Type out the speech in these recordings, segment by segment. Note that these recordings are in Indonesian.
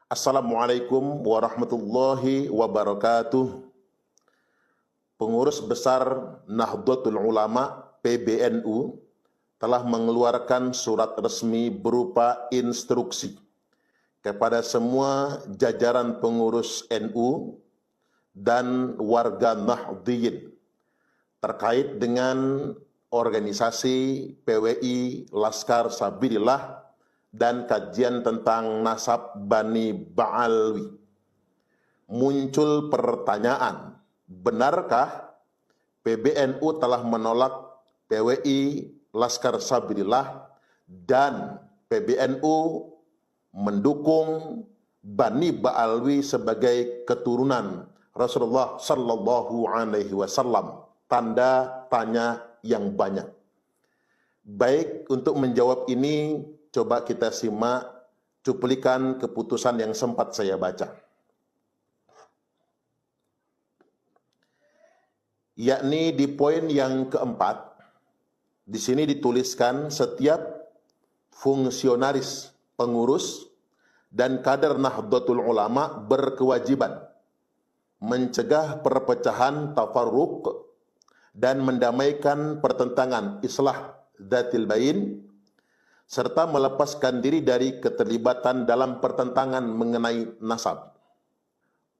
Assalamualaikum warahmatullahi wabarakatuh. Pengurus Besar Nahdlatul Ulama (PBNU) telah mengeluarkan surat resmi berupa instruksi kepada semua jajaran pengurus NU dan warga Nahdliyin terkait dengan organisasi PWI Laskar Sabilillah dan kajian tentang nasab Bani Ba'alwi. Muncul pertanyaan, benarkah PBNU telah menolak PWI Laskar Sabilillah dan PBNU mendukung Bani Ba'alwi sebagai keturunan Rasulullah Sallallahu Alaihi Wasallam? Tanda tanya yang banyak. Baik, untuk menjawab ini, coba kita simak cuplikan keputusan yang sempat saya baca. Yakni di poin yang keempat, di sini dituliskan setiap fungsionaris, pengurus, dan kader Nahdlatul Ulama berkewajiban mencegah perpecahan tafarruq dan mendamaikan pertentangan islah dzatil bain, serta melepaskan diri dari keterlibatan dalam pertentangan mengenai nasab,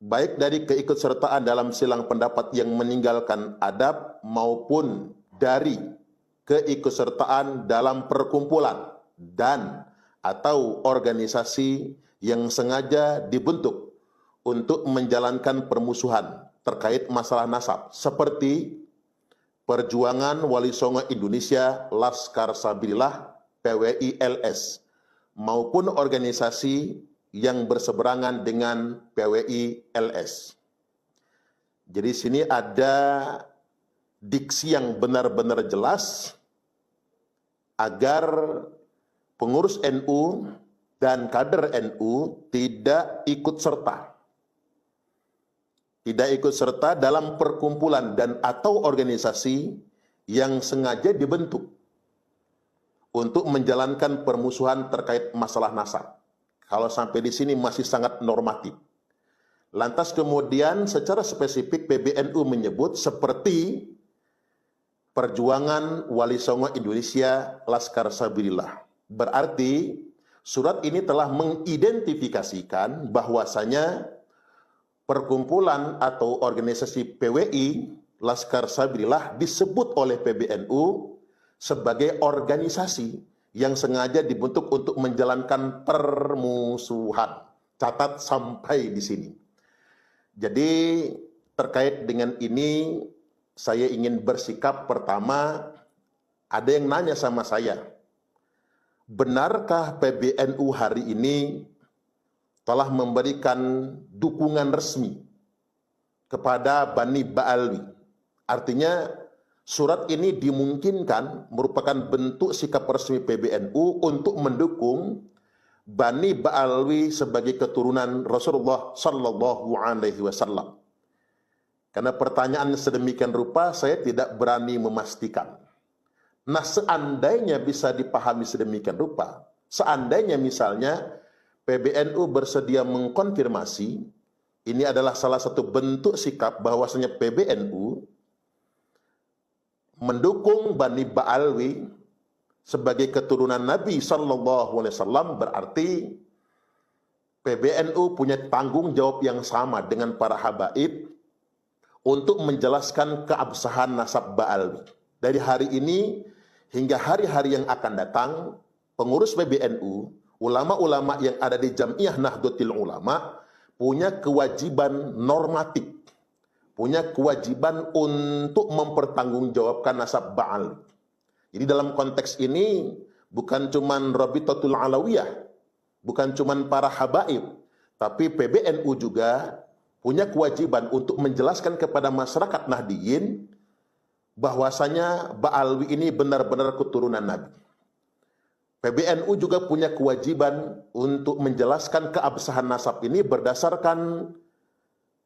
baik dari keikutsertaan dalam silang pendapat yang meninggalkan adab maupun dari keikutsertaan dalam perkumpulan dan atau organisasi yang sengaja dibentuk untuk menjalankan permusuhan terkait masalah nasab, seperti Perjuangan Wali Songo Indonesia Laskar Sabilillah PWI LS maupun organisasi yang berseberangan dengan PWI LS. Jadi sini ada diksi yang benar-benar jelas agar pengurus NU dan kader NU tidak ikut serta dalam perkumpulan dan atau organisasi yang sengaja dibentuk untuk menjalankan permusuhan terkait masalah nasab. Kalau sampai di sini masih sangat normatif. Lantas kemudian secara spesifik PBNU menyebut seperti Perjuangan Wali Songo Indonesia Laskar Sabilillah. Berarti surat ini telah mengidentifikasikan bahwasanya perkumpulan atau organisasi PWI Laskar Sabilillah disebut oleh PBNU sebagai organisasi yang sengaja dibentuk untuk menjalankan permusuhan. Catat sampai di sini. Jadi terkait dengan ini saya ingin bersikap. Pertama, ada yang nanya sama saya, benarkah PBNU hari ini telah memberikan dukungan resmi kepada Bani Ba'alwi? Artinya surat ini dimungkinkan merupakan bentuk sikap resmi PBNU untuk mendukung Bani Ba'alwi sebagai keturunan Rasulullah Sallallahu Alaihi Wasallam. Karena pertanyaan sedemikian rupa, saya tidak berani memastikan. Nah, seandainya bisa dipahami sedemikian rupa, seandainya misalnya PBNU bersedia mengkonfirmasi, ini adalah salah satu bentuk sikap bahwasanya PBNU mendukung Bani Ba'alwi sebagai keturunan Nabi Sallallahu Alaihi Wasallam, berarti PBNU punya tanggung jawab yang sama dengan para habaib untuk menjelaskan keabsahan nasab Ba'alwi. Dari hari ini hingga hari-hari yang akan datang, pengurus PBNU, ulama-ulama yang ada di Jam'iyah Nahdlatul Ulama punya kewajiban normatif, punya kewajiban untuk mempertanggungjawabkan nasab Ba'alwi. Jadi dalam konteks ini bukan cuman Rabitatul Alawiyah, bukan cuman para habaib, tapi PBNU juga punya kewajiban untuk menjelaskan kepada masyarakat Nahdiyin bahwasanya Ba'alwi ini benar-benar keturunan Nabi. PBNU juga punya kewajiban untuk menjelaskan keabsahan nasab ini berdasarkan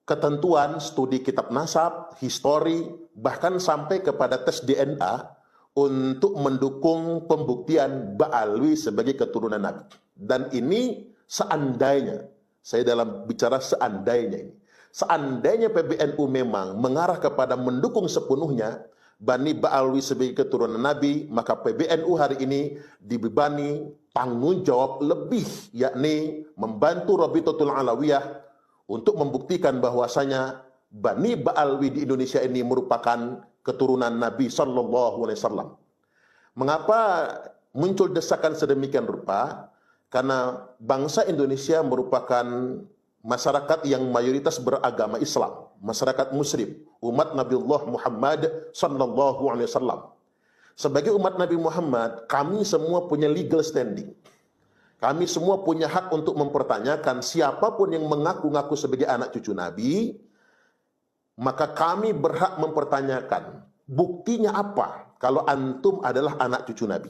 ketentuan studi kitab nasab, histori, bahkan sampai kepada tes DNA untuk mendukung pembuktian Ba'alwi sebagai keturunan Nabi. Dan ini seandainya Saya dalam bicara seandainya ini. Seandainya PBNU memang mengarah kepada mendukung sepenuhnya Bani Ba'alwi sebagai keturunan Nabi, maka PBNU hari ini dibebani tanggung jawab lebih, yakni membantu Rabitatul Alawiyah untuk membuktikan bahwasanya Bani Ba'alwi di Indonesia ini merupakan keturunan Nabi Sallallahu Alaihi Wasallam. Mengapa muncul desakan sedemikian rupa? Karena bangsa Indonesia merupakan masyarakat yang mayoritas beragama Islam, masyarakat Muslim, umat Nabiullah Muhammad Sallallahu Alaihi Wasallam. Sebagai umat Nabi Muhammad, kami semua punya legal standing. Kami semua punya hak untuk mempertanyakan siapapun yang mengaku-ngaku sebagai anak cucu Nabi, maka kami berhak mempertanyakan buktinya apa kalau antum adalah anak cucu Nabi.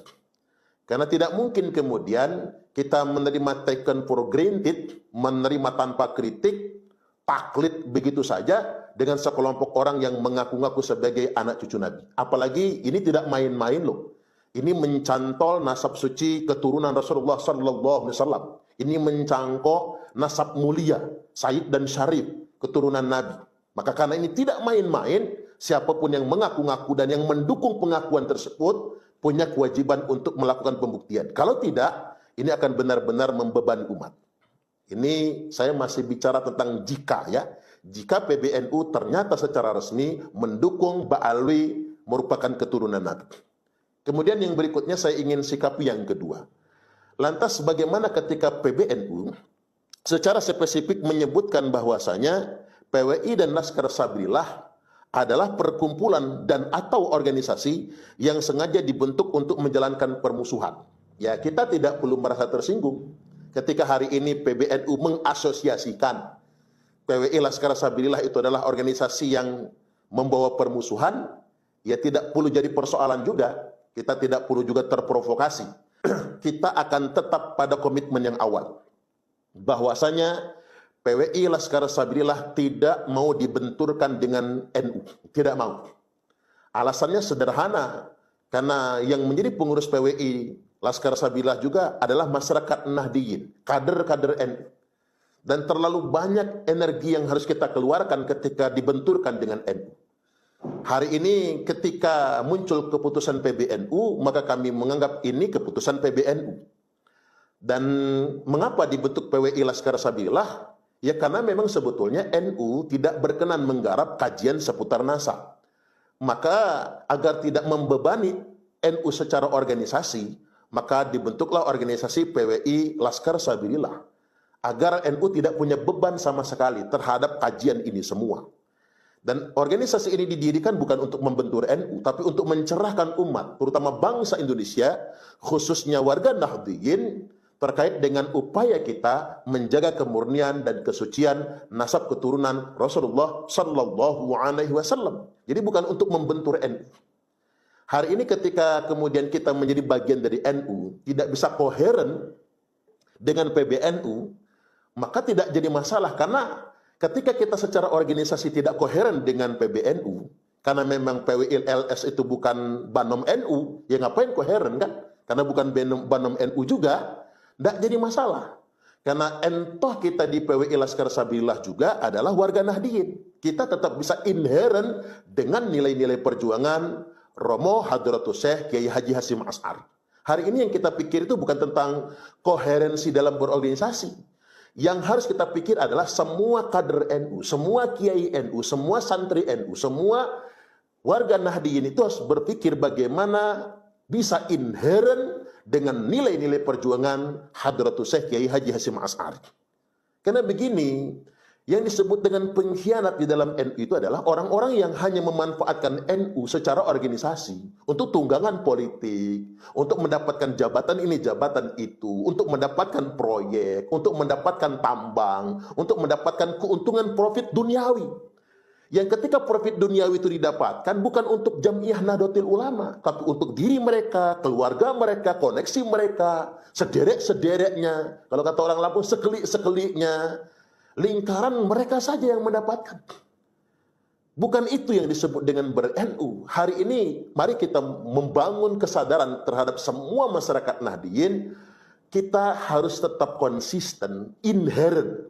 Karena tidak mungkin kemudian kita menerima taken for granted, menerima tanpa kritik, taklid begitu saja dengan sekelompok orang yang mengaku-ngaku sebagai anak cucu Nabi. Apalagi ini tidak main-main loh. Ini mencantol nasab suci keturunan Rasulullah Sallallahu Alaihi Wasallam. Ini mencangkok nasab mulia, Sayyid dan Syarif, keturunan Nabi. Maka karena ini tidak main-main, siapapun yang mengaku-ngaku dan yang mendukung pengakuan tersebut punya kewajiban untuk melakukan pembuktian. Kalau tidak, ini akan benar-benar membebani umat. Ini saya masih bicara tentang jika ya. Jika PBNU ternyata secara resmi mendukung Ba'alwi merupakan keturunan Nabi. Kemudian yang berikutnya saya ingin sikapi yang kedua. Lantas bagaimana ketika PBNU secara spesifik menyebutkan bahwasanya PWI dan Laskar Sabillah adalah perkumpulan dan atau organisasi yang sengaja dibentuk untuk menjalankan permusuhan. Ya, kita tidak perlu merasa tersinggung ketika hari ini PBNU mengasosiasikan PWI Laskar Sabillah itu adalah organisasi yang membawa permusuhan, ya tidak perlu jadi persoalan juga. Kita tidak perlu juga terprovokasi. Kita akan tetap pada komitmen yang awal. Bahwasanya PWI Laskar Sabillah tidak mau dibenturkan dengan NU, tidak mau. Alasannya sederhana, karena yang menjadi pengurus PWI Laskar Sabillah juga adalah masyarakat Nahdiyin, kader-kader NU. Dan terlalu banyak energi yang harus kita keluarkan ketika dibenturkan dengan NU. Hari ini ketika muncul keputusan PBNU, maka kami menganggap ini keputusan PBNU. Dan mengapa dibentuk PWI Laskar Sabillah? Ya karena memang sebetulnya NU tidak berkenan menggarap kajian seputar nasab. Maka agar tidak membebani NU secara organisasi, maka dibentuklah organisasi PWI Laskar Sabillah. Agar NU tidak punya beban sama sekali terhadap kajian ini semua. Dan organisasi ini didirikan bukan untuk membentur NU, tapi untuk mencerahkan umat, terutama bangsa Indonesia, khususnya warga Nahdiyin, terkait dengan upaya kita menjaga kemurnian dan kesucian nasab keturunan Rasulullah Sallallahu Alaihi Wasallam. Jadi bukan untuk membentur NU. Hari ini ketika kemudian kita menjadi bagian dari NU, tidak bisa koheren dengan PBNU, maka tidak jadi masalah. Karena ketika kita secara organisasi tidak koheren dengan PBNU, karena memang PWI LS itu bukan Banom NU, ya ngapain koheren kan? Karena bukan Banom NU juga, tidak jadi masalah. Karena entoh kita di PWI Laskar Sabillah juga adalah warga Nahdiyin. Kita tetap bisa inheren dengan nilai-nilai perjuangan Romo Hadratus Syekh Kiai Haji Hasyim Asy'ari. Hari ini yang kita pikir itu bukan tentang koherensi dalam berorganisasi. Yang harus kita pikir adalah semua kader NU, semua kiai NU, semua santri NU, semua warga Nahdiyin itu harus berpikir bagaimana bisa inheren dengan nilai-nilai perjuangan Hadratus Syekh Kiai Haji Hasyim Asy'ari. Karena begini, yang disebut dengan pengkhianat di dalam NU itu adalah orang-orang yang hanya memanfaatkan NU secara organisasi untuk tunggangan politik, untuk mendapatkan jabatan ini, jabatan itu, untuk mendapatkan proyek, untuk mendapatkan tambang, untuk mendapatkan keuntungan profit duniawi. Yang ketika profit duniawi itu didapatkan bukan untuk Jam'iyah Nahdlatul Ulama, tapi untuk diri mereka, keluarga mereka, koneksi mereka, sederek-sedereknya, kalau kata orang Lampung sekelik-sekeliknya, lingkaran mereka saja yang mendapatkan. Bukan itu yang disebut dengan ber-NU. Hari ini mari kita membangun kesadaran terhadap semua masyarakat Nahdiyin. Kita harus tetap konsisten, inheren